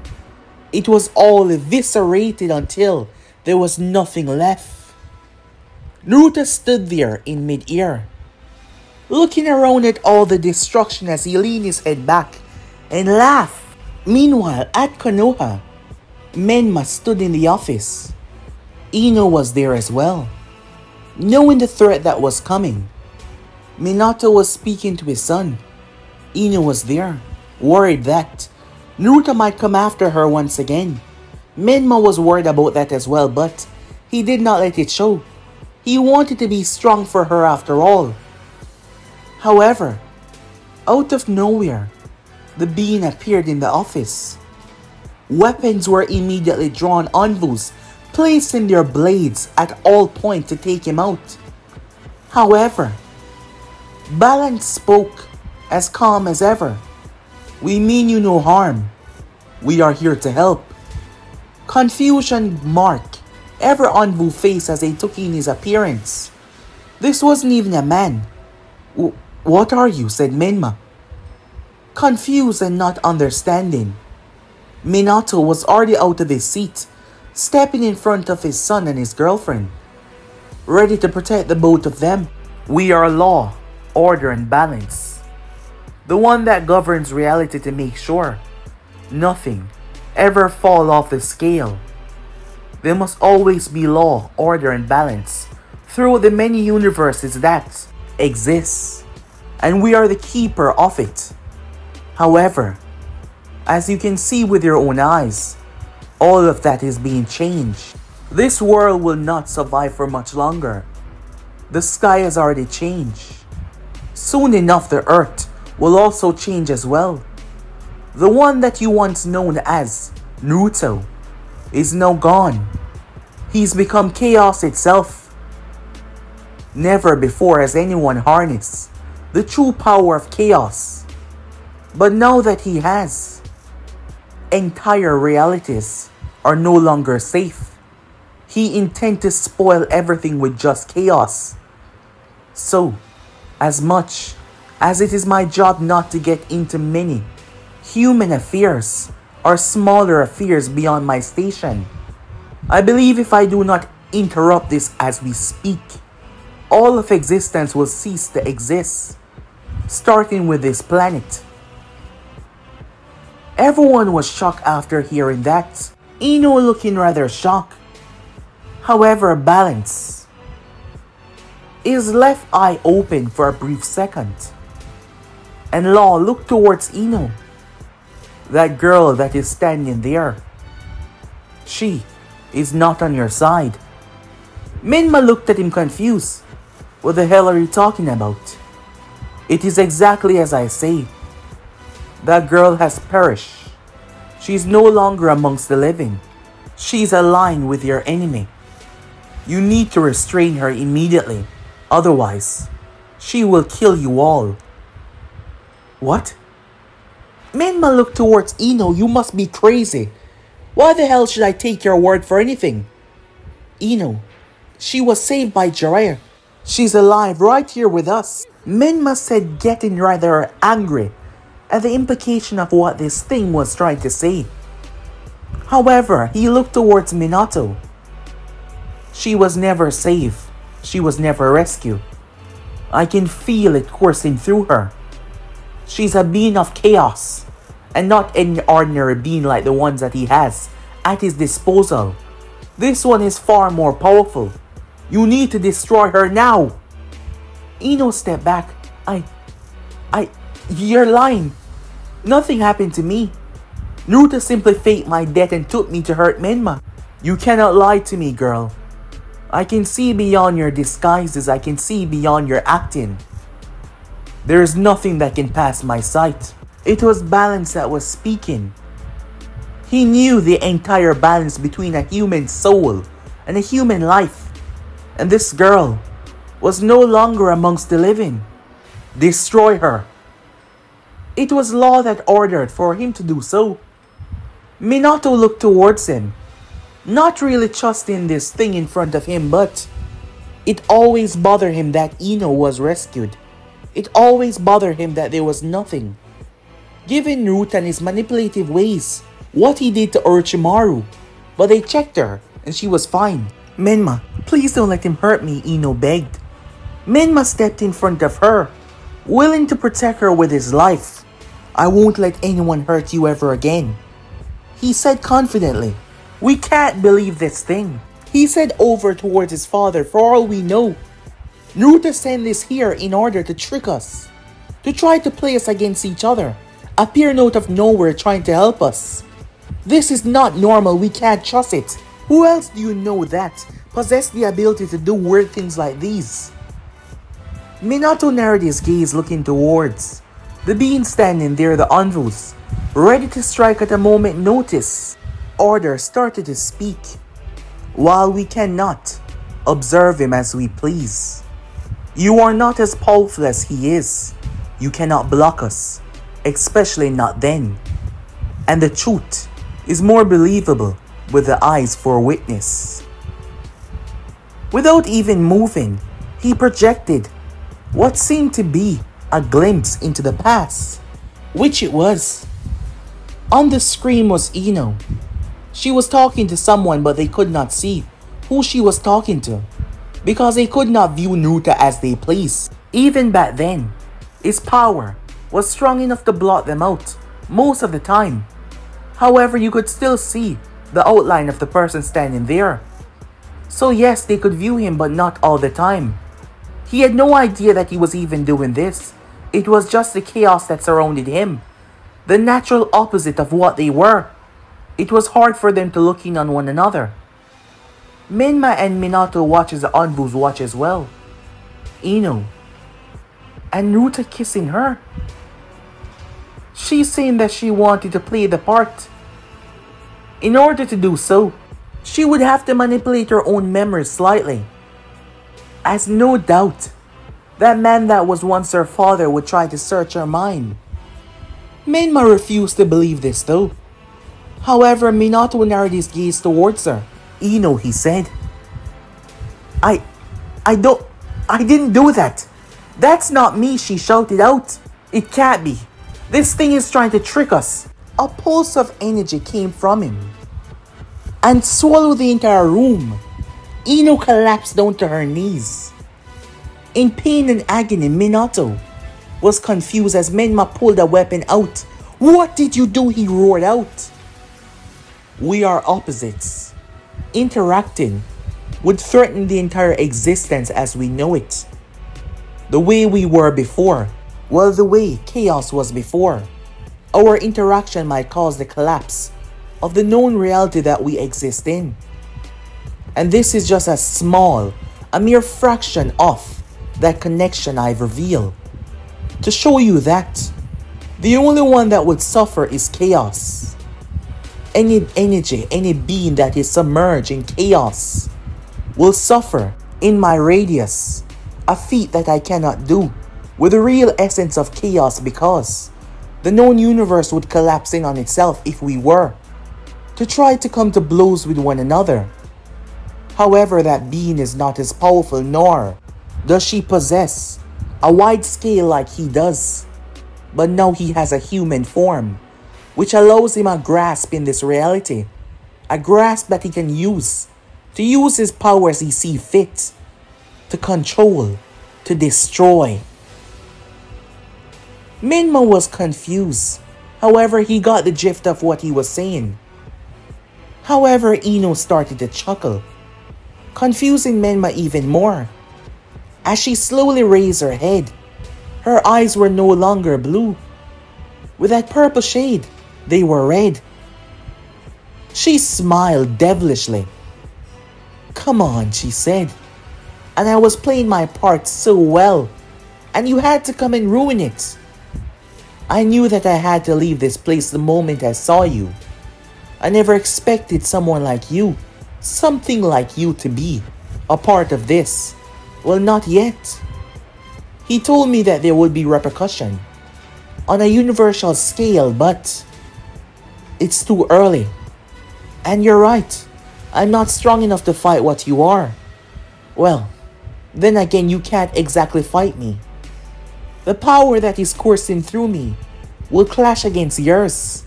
It was all eviscerated until there was nothing left. Naruto stood there in mid-air, looking around at all the destruction as he leaned his head back and laughed. Meanwhile, at Konoha, Menma stood in the office. Ino was there as well. Knowing the threat that was coming, Minato was speaking to his son. Ino was there, worried that Naruto might come after her once again. Menma was worried about that as well, but he did not let it show. He wanted to be strong for her after all. However, out of nowhere, the being appeared in the office. Weapons were immediately drawn, anvus placing their blades at all points to take him out. However, Balance spoke as calm as ever. We mean you no harm. We are here to help. Confusion marked every anvu face as they took in his appearance. This wasn't even a man. What are you? Said Menma, confused and not understanding. Minato was already out of his seat, stepping in front of his son and his girlfriend. ready to protect the both of them. We are law, order, and balance. The one that governs reality to make sure nothing ever fall off the scale. There must always be law, order, and balance through the many universes that exist, and we are the keeper of it. However, as you can see with your own eyes, all of that is being changed. This world will not survive for much longer. The sky has already changed. Soon enough, the earth will also change as well. The one that you once known as Naruto is now gone. He's become chaos itself. Never before has anyone harnessed the true power of chaos. But now that he has, entire realities are no longer safe. He intends to spoil everything with just chaos. So, as much as it is my job not to get into many human affairs or smaller affairs beyond my station, I believe if I do not interrupt this as we speak, all of existence will cease to exist, starting with this planet. Everyone was shocked after hearing that, Ino looking rather shocked. However, Balance, his left eye opened for a brief second, and Law looked towards Ino. That girl that is standing there, she is not on your side. Minma looked at him confused. What the hell are you talking about? It is exactly as I say. That girl has perished. She is no longer amongst the living. She is aligned with your enemy. You need to restrain her immediately. Otherwise, she will kill you all. What? Minma looked towards Ino. You must be crazy. Why the hell should I take your word for anything? Ino, she was saved by Jiraiya. She's alive right here with us. Minma said, getting rather angry at the implication of what this thing was trying to say. However, he looked towards Minato. She was never saved. She was never rescued. I can feel it coursing through her. She's a being of chaos, and not any ordinary being like the ones that he has at his disposal. This one is far more powerful. You need to destroy her now. Ino stepped back. You're lying. Nothing happened to me. Naruto simply faked my death and took me to hurt Menma. You cannot lie to me, girl. I can see beyond your disguises. I can see beyond your acting. There is nothing that can pass my sight. It was Balance that was speaking. He knew the entire balance between a human soul and a human life. And this girl was no longer amongst the living. Destroy her. It was Law that ordered for him to do so. Minato looked towards him, not really trusting this thing in front of him, but it always bothered him that Ino was rescued. It always bothered him that there was nothing. Given Naruto and his manipulative ways, what he did to Orochimaru, but they checked her and she was fine. Menma, please don't let him hurt me, Ino begged. Menma stepped in front of her, willing to protect her with his life. I won't let anyone hurt you ever again, he said confidently. We can't believe this thing. He said over towards his father. For all we know, Naruto sent this here in order to trick us, to try to play us against each other, appear out of nowhere trying to help us. This is not normal. We can't trust it. Who else do you know that possess the ability to do weird things like these? Minato narrowed his gaze, looking towards the being standing there, the Anvus, ready to strike at a moment notice. Order started to speak. While we cannot observe him as we please, you are not as powerful as he is. You cannot block us, especially not then. And the truth is more believable with the eyes for witness. Without even moving, he projected what seemed to be a glimpse into the past, which it was. On the screen was Ino. She was talking to someone, but they could not see who she was talking to. because they could not view Naruto as they pleased. Even back then, his power was strong enough to blot them out most of the time. However, you could still see the outline of the person standing there. So yes, they could view him, but not all the time. He had no idea that he was even doing this. It was just the chaos that surrounded him, the natural opposite of what they were. It was hard for them to look in on one another. Menma and Minato watch as the Anvus watch as well. Ino. And Naruto kissing her. She's saying that she wanted to play the part. In order to do so, she would have to manipulate her own memories slightly. As no doubt, that man that was once her father would try to search her mind. Menma refused to believe this though. However, Minato narrowed his gaze towards her. Ino, he said. I didn't do that. That's not me, she shouted out. It can't be. This thing is trying to trick us. A pulse of energy came from him and swallowed the entire room. Ino collapsed down to her knees. In pain and agony, Minato was confused as Menma pulled a weapon out. What did you do? He roared out. We are opposites. Interacting would threaten the entire existence as we know it. The way we were before, well, the way chaos was before. Our interaction might cause the collapse of the known reality that we exist in. And this is just a mere fraction of that connection I've revealed. To show you that the only one that would suffer is chaos. Any energy, any being that is submerged in chaos will suffer in my radius. A feat that I cannot do with the real essence of chaos, because the known universe would collapse in on itself if we were to try to come to blows with one another. However, that being is not as powerful, nor does she possess a wide scale like he does. But now he has a human form, which allows him a grasp in this reality. A grasp that he can use to use his power as he sees fit. To control, to destroy. Menma was confused. However, he got the gist of what he was saying. However, Ino started to chuckle, confusing Menma even more. As she slowly raised her head, her eyes were no longer blue. With that purple shade, they were red. She smiled devilishly. Come on, she said. And I was playing my part so well, and you had to come and ruin it. I knew that I had to leave this place the moment I saw you. I never expected someone like you, something like you, to be a part of this. Well, not yet. He told me that there would be repercussion on a universal scale, but it's too early. And you're right, I'm not strong enough to fight what you are. Well, then again, you can't exactly fight me. The power that is coursing through me will clash against yours,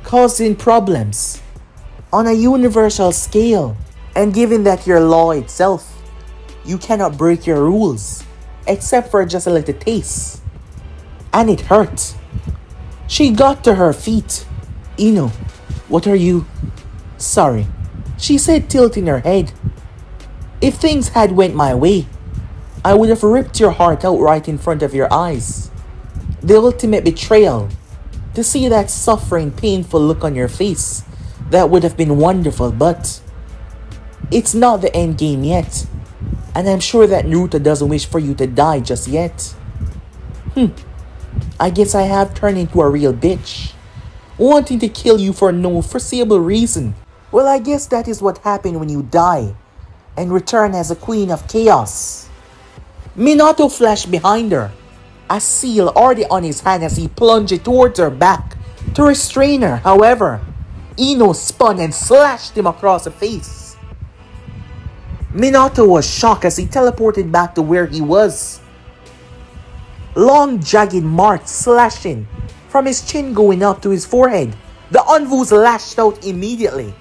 causing problems on a universal scale. And given that you're law itself, you cannot break your rules, except for just a little taste. And it hurt. She got to her feet. Ino, what are you? Sorry, she said, tilting her head. If things had went my way, I would have ripped your heart out right in front of your eyes. The ultimate betrayal. To see that suffering, painful look on your face, that would have been wonderful, but it's not the end game yet. And I'm sure that Naruto doesn't wish for you to die just yet. I guess I have turned into a real bitch, wanting to kill you for no foreseeable reason. Well, I guess that is what happened when you die and return as a queen of chaos. Minato flashed behind her, a seal already on his hand as he plunged it towards her back to restrain her. However, Ino spun and slashed him across the face. Minato was shocked as he teleported back to where he was. Long jagged marks slashing from his chin going up to his forehead. The Anvus lashed out immediately.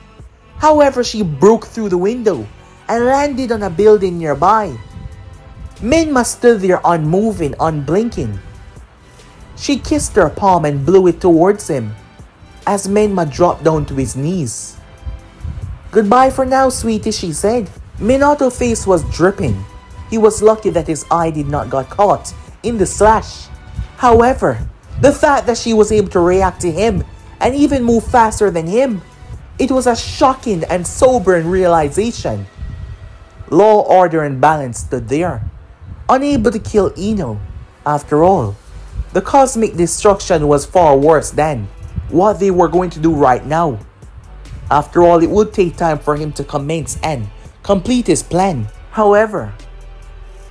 However, she broke through the window and landed on a building nearby. Menma stood there unmoving, unblinking. She kissed her palm and blew it towards him as Menma dropped down to his knees. "Goodbye for now, sweetie," she said. Minato's face was dripping. He was lucky that his eye did not get caught in the slash. However, the fact that she was able to react to him and even move faster than him, it was a shocking and sobering realization. Law, order, and balance stood there, unable to kill Ino. After all, the cosmic destruction was far worse than what they were going to do right now. After all, it would take time for him to commence and complete his plan. However,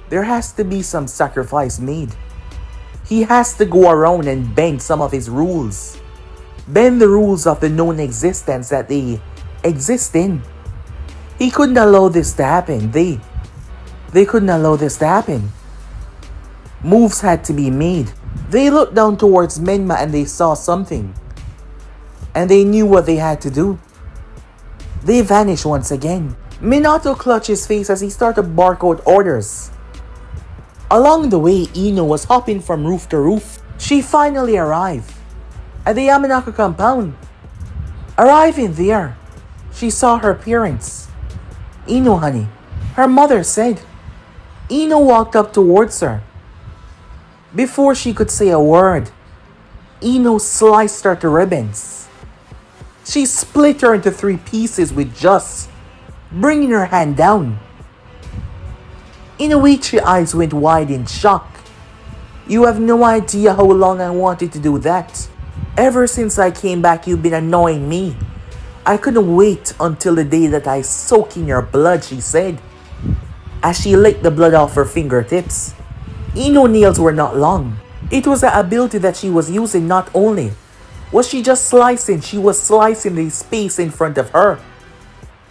there has to be some sacrifice made. He has to go around and bend some of his rules. Bend the rules of the known existence that they exist in. He couldn't allow this to happen. They couldn't allow this to happen. Moves had to be made. They looked down towards Menma and they saw something. And they knew what they had to do. They vanished once again. Minato clutched his face as he started to bark out orders. Along the way, Ino was hopping from roof to roof. She finally arrived at the Yamanaka compound. Arriving there, she saw her parents. "Ino, honey," her mother said. Ino walked up towards her. Before she could say a word, Ino sliced her to ribbons. She split her into 3 pieces with just bringing her hand down. Inoichi's eyes went wide in shock. "You have no idea how long I wanted to do that. Ever since I came back, you've been annoying me. I couldn't wait until the day that I soak in your blood," she said, as she licked the blood off her fingertips. Ino's nails were not long. It was the ability that she was using. Not only was she just slicing, she was slicing the space in front of her,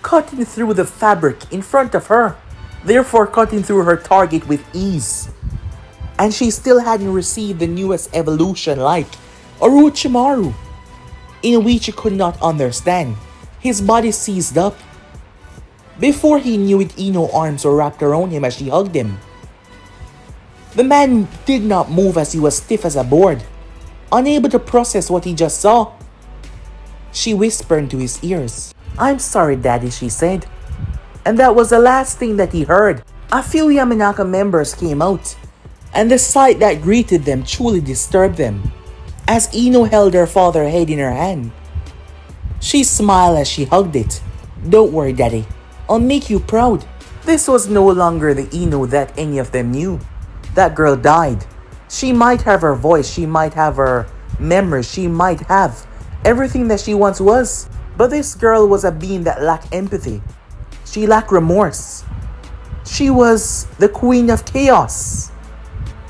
cutting through the fabric in front of her, therefore cutting through her target with ease. And she still hadn't received the newest evolution like Orochimaru. Inoichi could not understand. His body seized up. Before he knew it, Ino's arms were wrapped around him as she hugged him. The man did not move as he was stiff as a board, unable to process what he just saw. She whispered into his ears. "I'm sorry, Daddy," she said. And that was the last thing that he heard. A few Yamanaka members came out, and the sight that greeted them truly disturbed them. As Ino held her father's head in her hand, she smiled as she hugged it. "Don't worry, Daddy. I'll make you proud." This was no longer the Ino that any of them knew. That girl died. She might have her voice, she might have her memories, she might have everything that she once was. But this girl was a being that lacked empathy. She lacked remorse. She was the queen of chaos.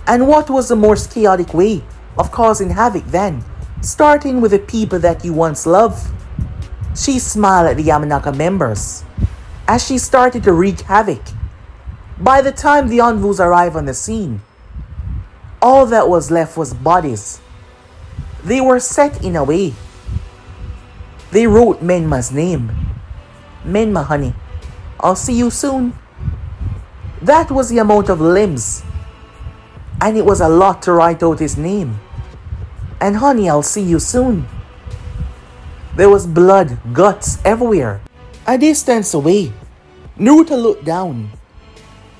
And what was the most chaotic way of causing havoc than starting with the people that you once loved? She smiled at the Yamanaka members as she started to wreak havoc. By the time the envoys arrived on the scene, all that was left was bodies. They were set in a way. They wrote Menma's name. "Menma, honey, I'll see you soon." That was the amount of limbs. And it was a lot to write out his name. And "Honey, I'll see you soon." There was blood, guts everywhere. A distance away, Naruto looked down.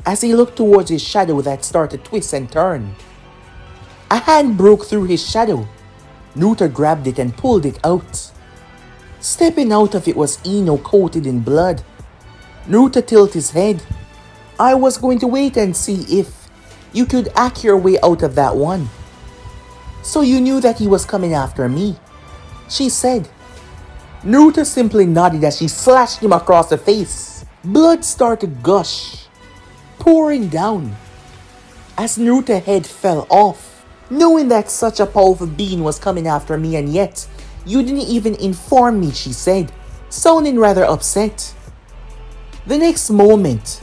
As he looked towards his shadow that started to twist and turn, a hand broke through his shadow. Naruto grabbed it and pulled it out. Stepping out of it was Ino coated in blood. Naruto tilted his head. "I was going to wait and see if you could hack your way out of that one. So you knew that he was coming after me," she said. Naruto simply nodded as she slashed him across the face. Blood started to gush, pouring down as Naruto's head fell off. "Knowing that such a powerful being was coming after me, and yet you didn't even inform me," she said, sounding rather upset. The next moment,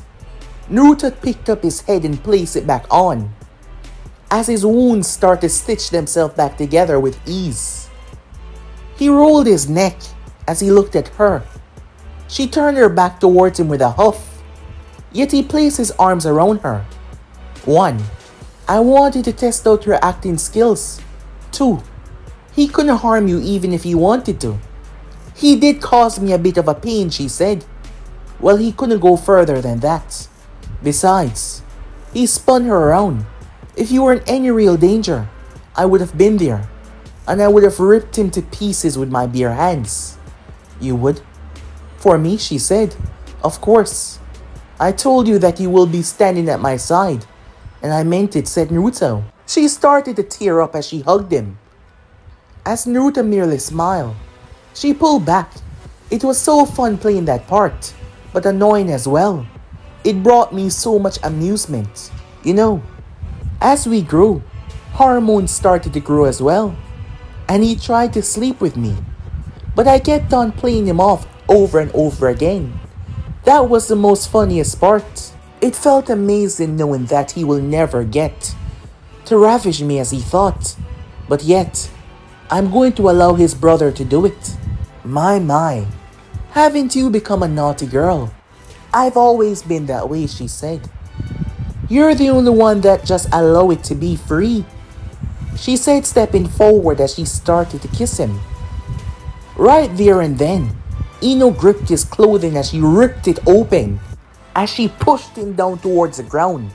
Naruto picked up his head and placed it back on, as his wounds started to stitch themselves back together with ease. He rolled his neck as he looked at her. She turned her back towards him with a huff. Yet he placed his arms around her. 1. I wanted to test out your acting skills. 2. He couldn't harm you even if he wanted to. He did cause me a bit of a pain, she said. Well, he couldn't go further than that. Besides, he spun her around. If you were in any real danger, I would have been there. And I would have ripped him to pieces with my bare hands. You would? For me, she said. Of course. I told you that you will be standing at my side. And I meant it, said Naruto. She started to tear up as she hugged him. As Naruto merely smiled, she pulled back. It was so fun playing that part, but annoying as well. It brought me so much amusement. You know, as we grew, hormones started to grow as well. And he tried to sleep with me. But I kept on playing him off over and over again. That was the most funniest part. It felt amazing knowing that he will never get to ravish me as he thought. But yet, I'm going to allow his brother to do it. My. Haven't you become a naughty girl? I've always been that way, she said. You're the only one that just allow it to be free, she said, stepping forward as she started to kiss him. Right there and then, Ino gripped his clothing as she ripped it open, as she pushed him down towards the ground,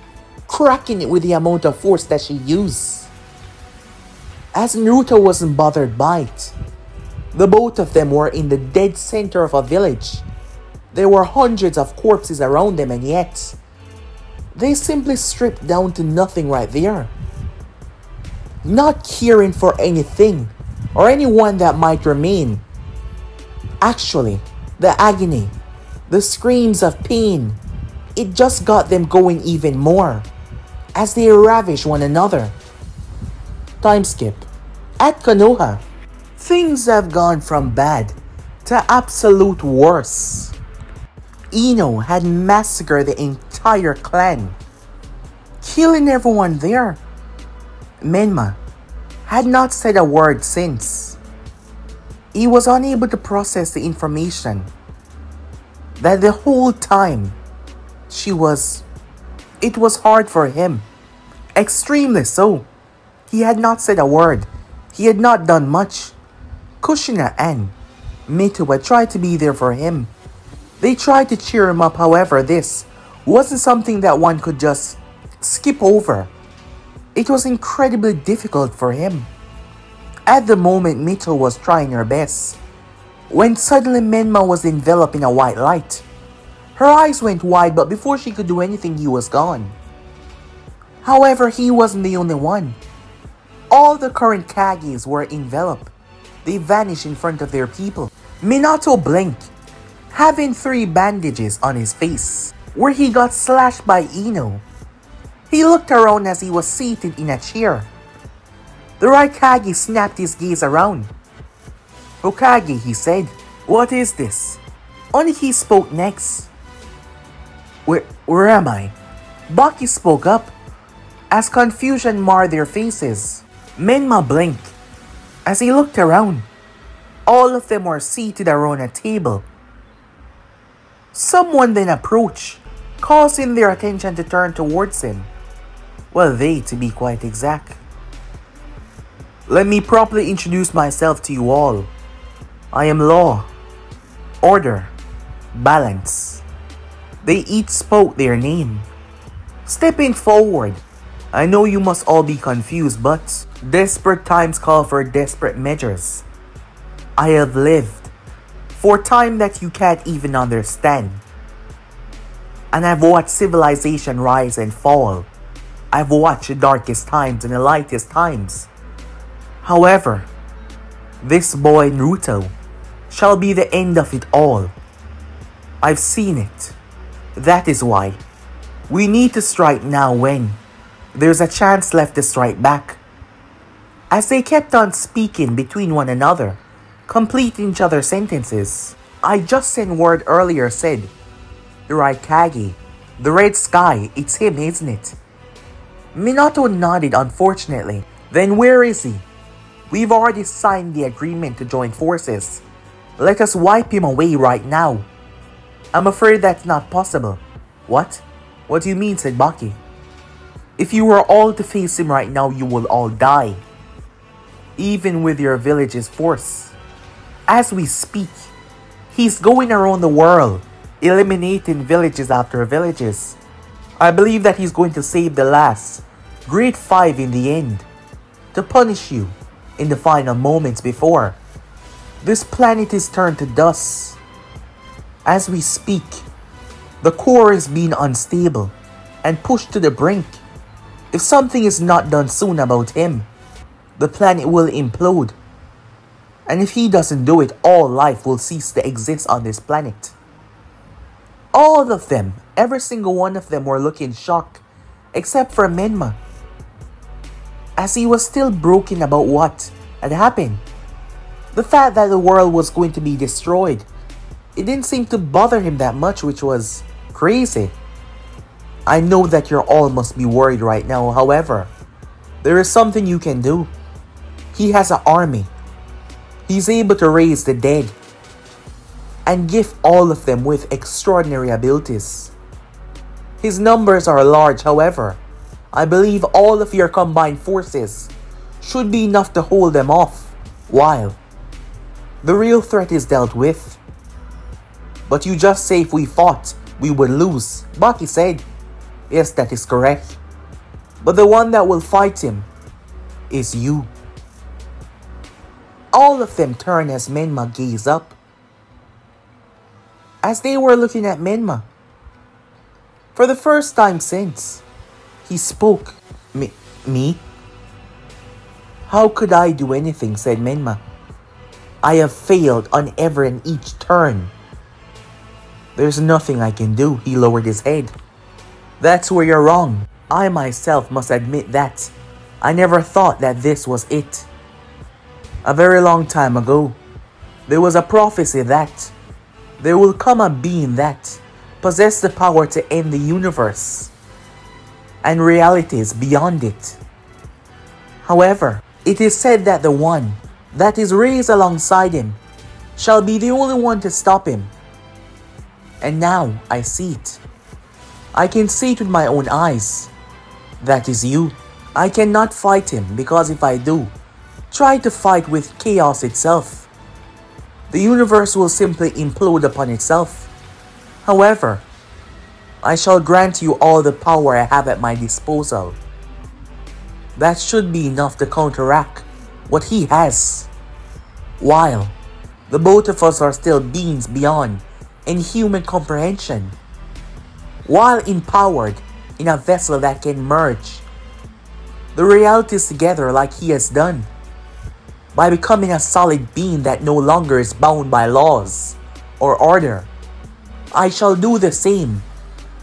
cracking it with the amount of force that she used. As Naruto wasn't bothered by it, the both of them were in the dead center of a village. There were hundreds of corpses around them, and yet they simply stripped down to nothing right there. Not caring for anything or anyone that might remain. Actually, the agony, the screams of pain, it just got them going even more as they ravish one another. Time skip. At Konoha, things have gone from bad to absolute worse. Ino had massacred the entire clan, killing everyone there. Menma had not said a word since. He was unable to process the information that the whole time it was hard for him. Extremely so. He had not said a word. He had not done much. Kushina and Mito had tried to be there for him. They tried to cheer him up, however, this wasn't something that one could just skip over. It was incredibly difficult for him. At the moment, Mito was trying her best, when suddenly Menma was enveloped in a white light. Her eyes went wide, but before she could do anything, he was gone. However, he wasn't the only one. All the current Kages were enveloped. They vanished in front of their people. Minato blinked, having 3 bandages on his face, where he got slashed by Ino. He looked around as he was seated in a chair. The Raikage snapped his gaze around. Hokage, he said, what is this? Only he spoke next. Where am I? Baki spoke up, as confusion marred their faces. Menma blinked. As he looked around, all of them were seated around a table. Someone then approached, causing their attention to turn towards him. Well, they, to be quite exact. Let me properly introduce myself to you all. I am Law, Order, Balance. They each spoke their name. Stepping forward, I know you must all be confused, but desperate times call for desperate measures. I have lived for time that you can't even understand. And I've watched civilization rise and fall. I've watched the darkest times and the lightest times. However, this boy Naruto shall be the end of it all. I've seen it. That is why we need to strike now when there's a chance left to strike back. As they kept on speaking between one another, completing each other's sentences, I just sent word earlier said, the Raikage, the red sky, it's him, isn't it? Minato nodded unfortunately. Then where is he? We've already signed the agreement to join forces. Let us wipe him away right now. I'm afraid that's not possible. What? What do you mean, said Baki. If you were all to face him right now, you will all die. Even with your village's force. As we speak, he's going around the world, eliminating villages after villages. I believe that he's going to save the last Great Five in the end, to punish you in the final moments before this planet is turned to dust. As we speak, the core is being unstable and pushed to the brink. If something is not done soon about him, the planet will implode. And if he doesn't do it, all life will cease to exist on this planet. All of them, every single one of them were looking shocked, except for Menma, as he was still broken about what had happened. The fact that the world was going to be destroyed, it didn't seem to bother him that much, which was crazy. I know that you all must be worried right now, however, there is something you can do. He has an army. He's able to raise the dead and gift all of them with extraordinary abilities. His numbers are large, however, I believe all of your combined forces should be enough to hold them off, while the real threat is dealt with. But you just say if we fought, we would lose, Baki said. Yes, that is correct. But the one that will fight him is you. All of them turned as Menma gazed up. As they were looking at Menma, for the first time since, he spoke. Me? How could I do anything, said Menma. I have failed on every and each turn. There's nothing I can do, he lowered his head. That's where you're wrong. I myself must admit that I never thought that this was it. A very long time ago, there was a prophecy that there will come a being that possesses the power to end the universe and realities beyond it. However, it is said that the one that is raised alongside him shall be the only one to stop him. And now I see it. I can see it with my own eyes. That is you. I cannot fight him because if I do, try to fight with chaos itself, the universe will simply implode upon itself. However, I shall grant you all the power I have at my disposal. That should be enough to counteract what he has. While the both of us are still beings beyond any human comprehension, while empowered in a vessel that can merge the realities together like he has done, by becoming a solid being that no longer is bound by laws or order. I shall do the same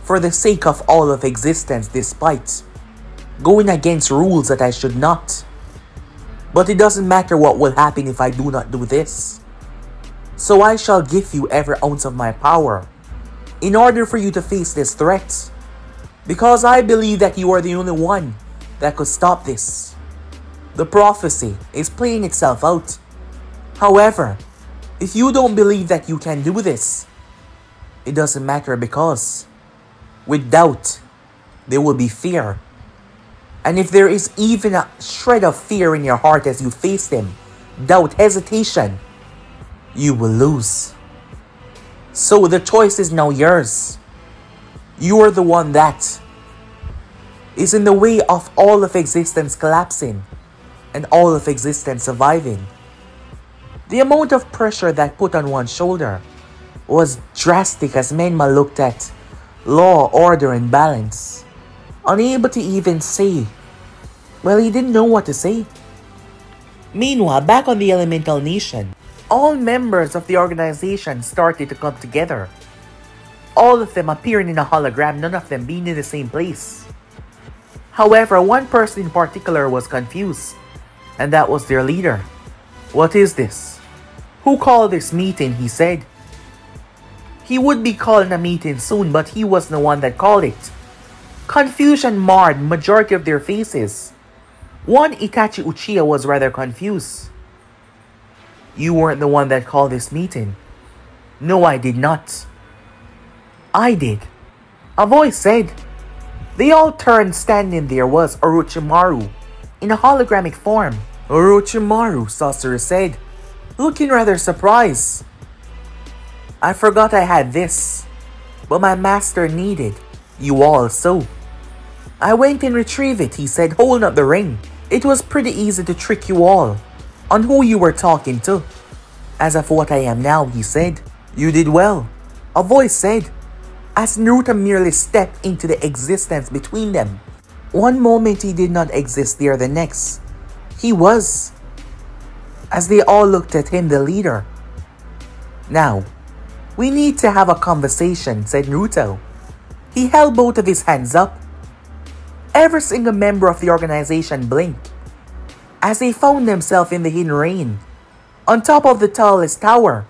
for the sake of all of existence, despite going against rules that I should not. But it doesn't matter what will happen if I do not do this. So I shall give you every ounce of my power in order for you to face this threat, because I believe that you are the only one that could stop this. The prophecy is playing itself out. However, if you don't believe that you can do this, it doesn't matter, because with doubt, there will be fear. And if there is even a shred of fear in your heart as you face them, doubt, hesitation, you will lose. So the choice is now yours. You are the one that is in the way of all of existence collapsing and all of existence surviving. The amount of pressure that put on one's shoulder was drastic as Menma looked at law, order, and balance, unable to even say. Well, he didn't know what to say. Meanwhile, back on the Elemental Nation, all members of the organization started to come together. All of them appearing in a hologram, none of them being in the same place. However, one person in particular was confused, and that was their leader. What is this? Who called this meeting? He said. He would be calling a meeting soon, but he was the one that called it. Confusion marred majority of their faces. One, Itachi Uchiha, was rather confused. You weren't the one that called this meeting. No, I did not. I did. A voice said. They all turned. Standing there was Orochimaru in a hologramic form. Orochimaru, Sasori said, looking rather surprised. I forgot I had this, but my master needed you all, so I went and retrieved it, he said, holding up the ring. It was pretty easy to trick you all on who you were talking to. As of what I am now, he said. You did well, a voice said, as Naruto merely stepped into the existence between them. One moment he did not exist there, the next he was. As they all looked at him, the leader. Now, we need to have a conversation, said Naruto. He held both of his hands up. Every single member of the organization blinked as they found themselves in the hidden rain on top of the tallest tower.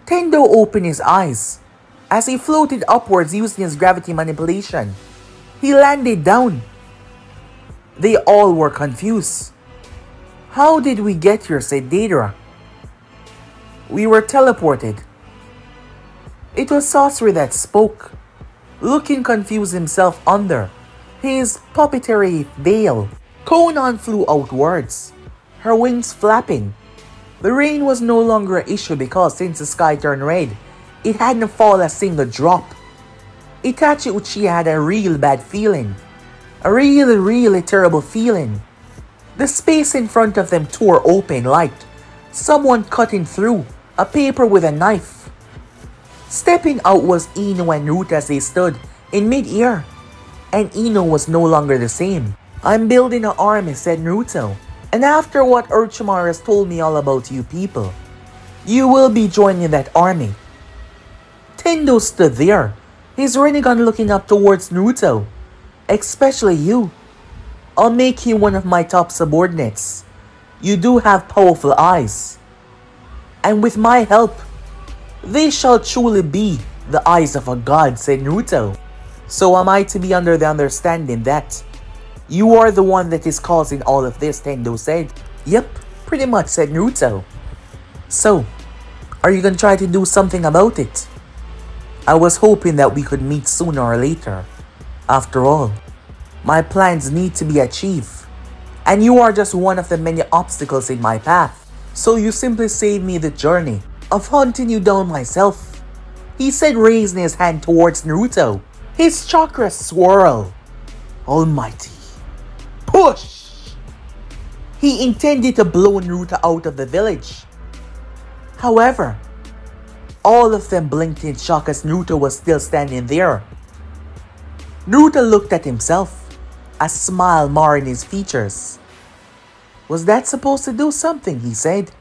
Tendo opened his eyes as he floated upwards using his gravity manipulation. He landed down. They all were confused. How did we get here, said Deidara. We were teleported. It was Sasori that spoke, looking confused himself under his puppetery veil. Konan flew outwards, her wings flapping. The rain was no longer an issue because since the sky turned red, it hadn't fallen a single drop. Itachi Uchiha had a real bad feeling. A really terrible feeling. The space in front of them tore open like someone cutting through a paper with a knife. Stepping out was Ino and Naruto as they stood in mid-air. And Ino was no longer the same. I'm building an army, said Naruto. And after what Orochimaru has told me all about you people, you will be joining that army. Tendo stood there, his Rinnegan looking up towards Naruto. Especially you. I'll make you one of my top subordinates. You do have powerful eyes. And with my help, they shall truly be the eyes of a god, said Naruto. So am I to be under the understanding that you are the one that is causing all of this, Tendo said. Yep, pretty much, said Naruto. So, are you gonna try to do something about it? I was hoping that we could meet sooner or later. After all, my plans need to be achieved. And you are just one of the many obstacles in my path. So you simply saved me the journey of hunting you down myself, he said, raising his hand towards Naruto. His chakras swirl. Almighty. Push! He intended to blow Naruto out of the village. However, all of them blinked in shock as Naruto was still standing there. Naruto looked at himself, a smile marring his features. Was that supposed to do something, he said,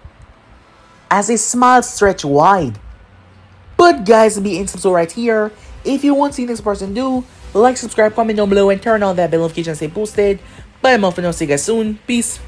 as his smile stretched wide. But guys, be instant right here. If you want to see this person do, like, subscribe, comment down below, and turn on that bell notification to stay posted. Bye, I'm off and I'll see you guys soon. Peace.